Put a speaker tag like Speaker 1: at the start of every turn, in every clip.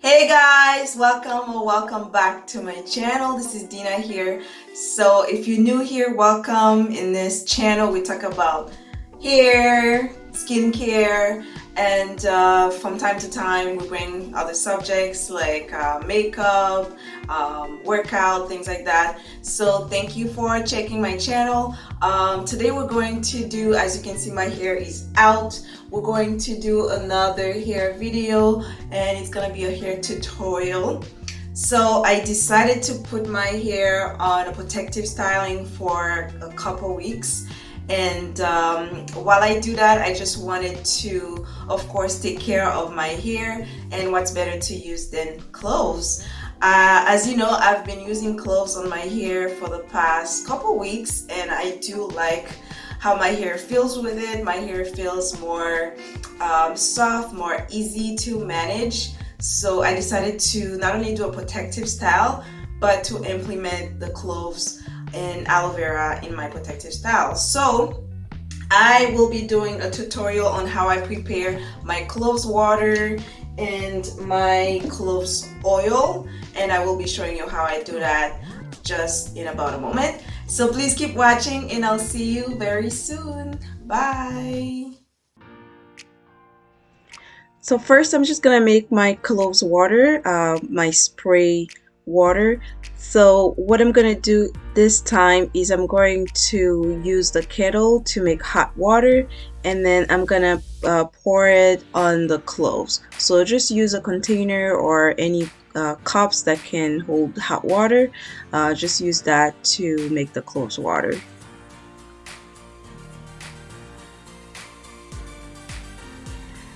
Speaker 1: Hey guys, welcome or welcome back to my channel. This is Dina here. So if you're new here, welcome. In this channel we talk about hair, skincare, and from time to time we bring other subjects like makeup, workout, things like that. So thank you for checking my channel. Today we're going to do, as you can see, my hair is out. We're going to do another hair video and it's gonna be a hair tutorial. So I decided to put my hair on a protective styling for a couple weeks, and while I do that, I just wanted to, of course, take care of my hair, and what's better to use than cloves. As you know, I've been using cloves on my hair for the past couple weeks, and I do like how my hair feels with it. My hair feels more soft, more easy to manage. So I decided to not only do a protective style, but to implement the cloves and aloe vera in my protective style. So I will be doing a tutorial on how I prepare my cloves water and my cloves oil, and I will be showing you how I do that just in about a moment. So please keep watching and I'll see you very soon. Bye. So first I'm just gonna make my cloves water, my spray water. So what I'm gonna do this time is I'm going to use the kettle to make hot water, and then I'm gonna pour it on the cloves. So just use a container or any cups that can hold hot water. Just use that to make the cloves water.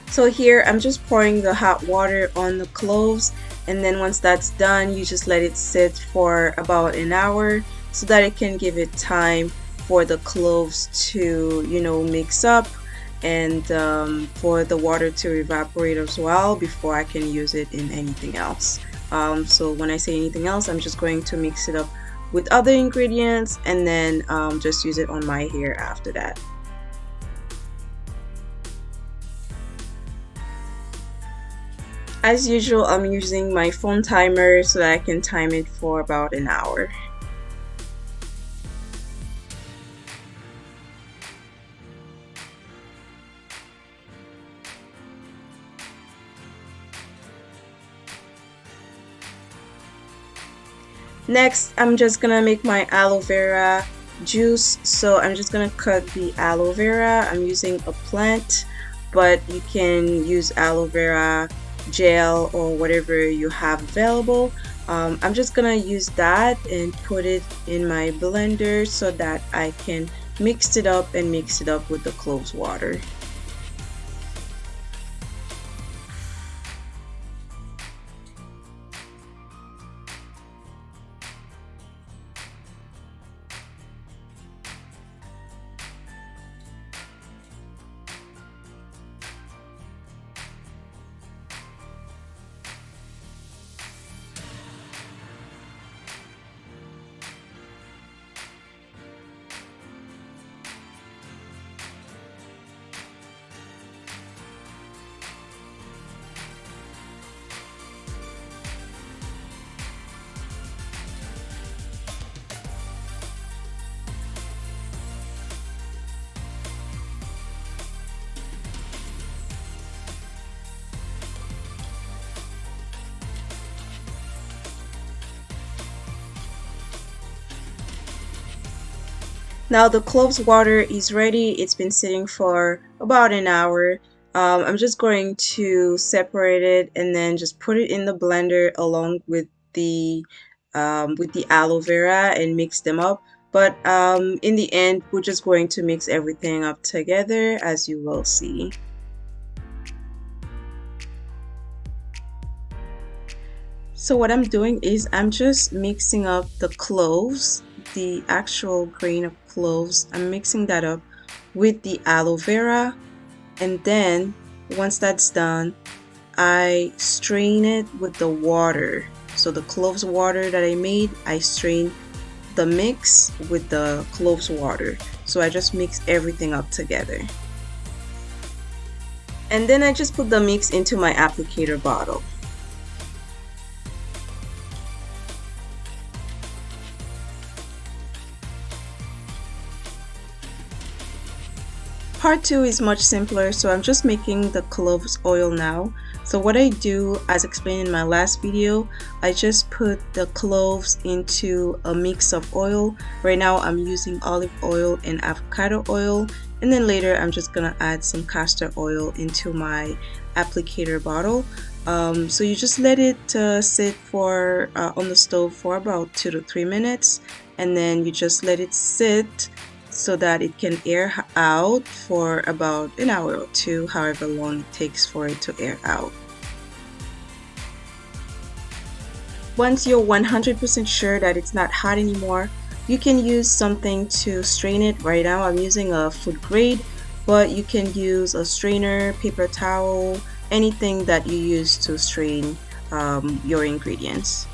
Speaker 1: So here I'm just pouring the hot water on the cloves, and then once that's done, you just let it sit for about an hour so that it can give it time for the cloves to, mix up, and for the water to evaporate as well before I can use it in anything else. So when I say anything else, I'm just going to mix it up with other ingredients and then just use it on my hair after that. As usual, I'm using my phone timer so that I can time it for about an hour. Next, I'm just gonna make my aloe vera juice. So I'm just gonna cut the aloe vera. I'm using a plant, but you can use aloe vera gel or whatever you have available. I'm just gonna use that and put it in my blender so that I can mix it up with the cloves water. Now the cloves water is ready. It's been sitting for about an hour. I'm just going to separate it and then just put it in the blender along with the aloe vera and mix them up. But in the end, we're just going to mix everything up together, as you will see. So what I'm doing is I'm just mixing up the cloves, the actual grain of cloves. I'm mixing that up with the aloe vera, and then once that's done, I strain it with the water. So the cloves water that I made, I strain the mix with the cloves water. So I just mix everything up together. And then I just put the mix into my applicator bottle.
Speaker 2: Part 2 is much simpler, so I'm just making the cloves oil now. So what I do, as explained in my last video, I just put the cloves into a mix of oil. Right now I'm using olive oil and avocado oil, and then later I'm just gonna add some castor oil into my applicator bottle. So you just let it sit for on the stove for about 2 to 3 minutes, and then you just let it sit so that it can air out for about an hour or two, however long it takes for it to air out. Once you're 100% sure that it's not hot anymore, you can use something to strain it. Right now I'm using a food grade, but you can use a strainer, paper towel, anything that you use to strain your ingredients.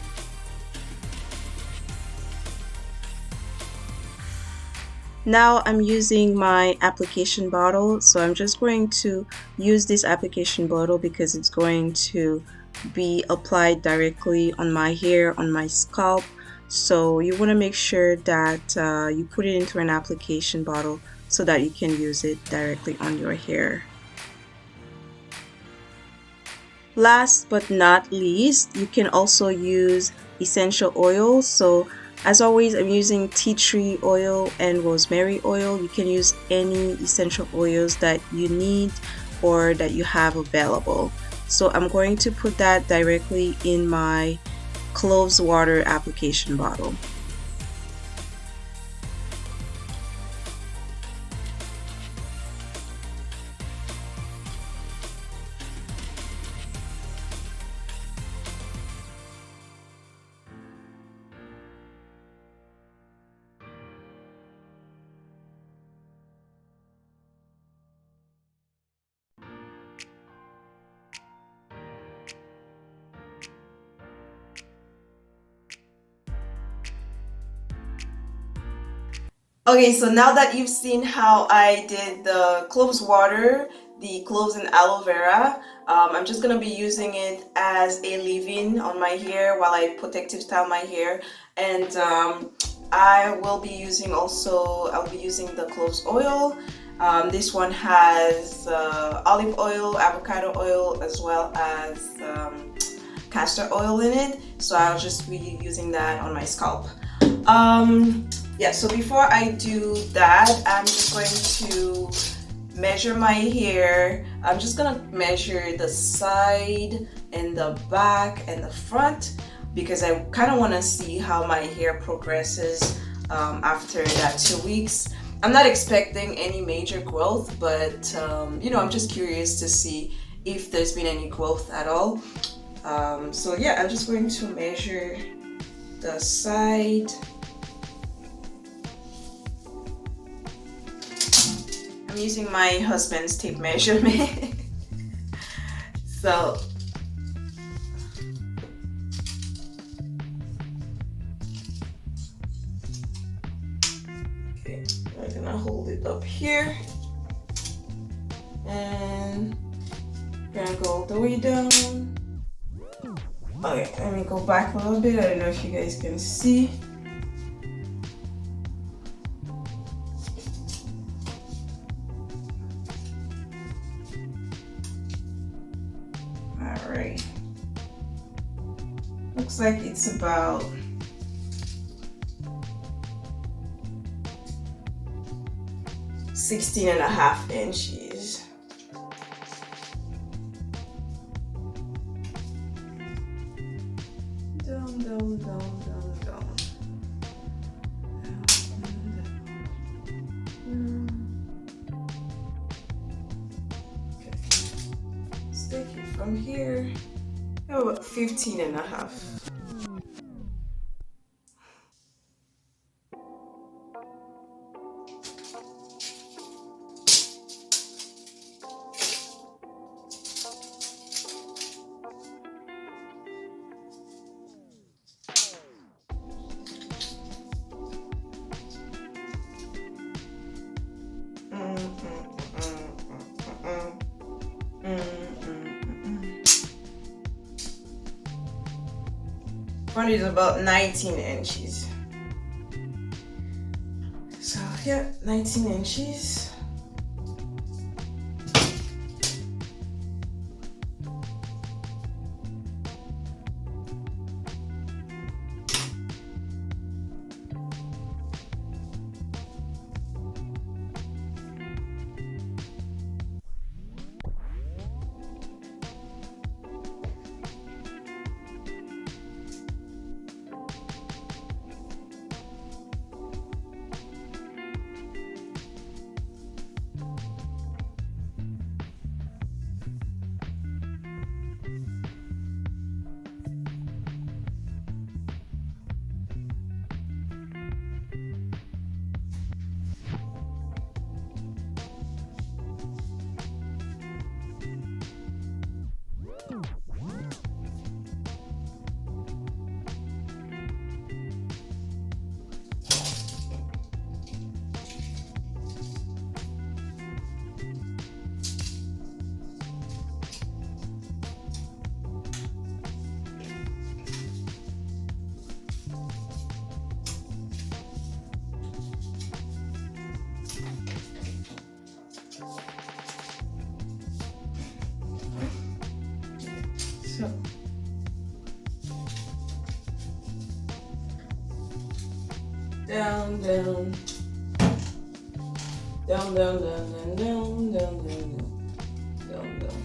Speaker 2: Now I'm using my application bottle, so I'm just going to use this application bottle because it's going to be applied directly on my hair, on my scalp. So you want to make sure that you put it into an application bottle so that you can use it directly on your hair. Last but not least, you can also use essential oils. So as always, I'm using tea tree oil and rosemary oil. You can use any essential oils that you need or that you have available. So I'm going to put that directly in my cloves water application bottle.
Speaker 1: Okay, so now that you've seen how I did the cloves water, the cloves and aloe vera, I'm just gonna be using it as a leave-in on my hair while I protective style my hair. And I will be using I'll be using the cloves oil. This one has olive oil, avocado oil, as well as castor oil in it. So I'll just be using that on my scalp. Yeah, so before I do that, I'm just going to measure my hair. I'm just gonna measure the side and the back and the front because I kind of want to see how my hair progresses after that 2 weeks. I'm not expecting any major growth, but you know, I'm just curious to see if there's been any growth at all. So yeah, I'm just going to measure the side. I'm using my husband's tape measurement. So okay, I'm gonna hold it up here and I'm gonna go all the way down. Okay, let me go back a little bit. I don't know if you guys can see. Alright. Looks like it's about 16.5 inches. Down, down, down, down, down. Okay. Stick it from here. Oh, 15.5. Front is about 19 inches. So yeah, 19 inches. Down, down. Down, down, down, down, down, down, down, down.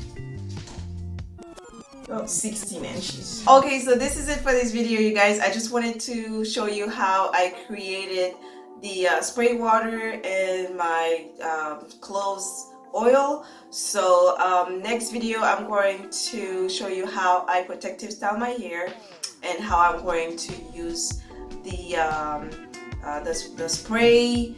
Speaker 1: About 16 inches. Okay, so this is it for this video, you guys. I just wanted to show you how I created the spray water and my cloves oil. So next video I'm going to show you how I protective style my hair and how I'm going to use the spray,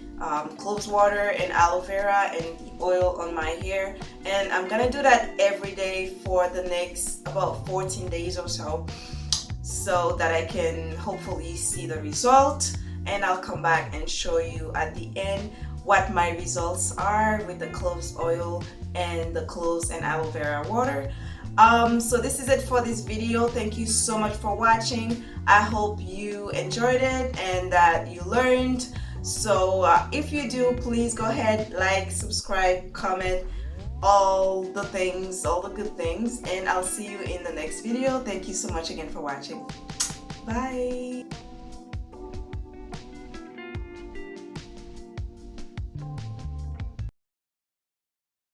Speaker 1: cloves water and aloe vera and the oil on my hair, and I'm gonna do that every day for the next about 14 days or so that I can hopefully see the result, and I'll come back and show you at the end what my results are with the cloves oil and the cloves and aloe vera water. So this is it for this video. Thank you so much for watching. I hope you enjoyed it and that you learned. So if you do, please go ahead, like, subscribe, comment, all the things, all the good things, and I'll see you in the next video. Thank you so much again for watching. Bye.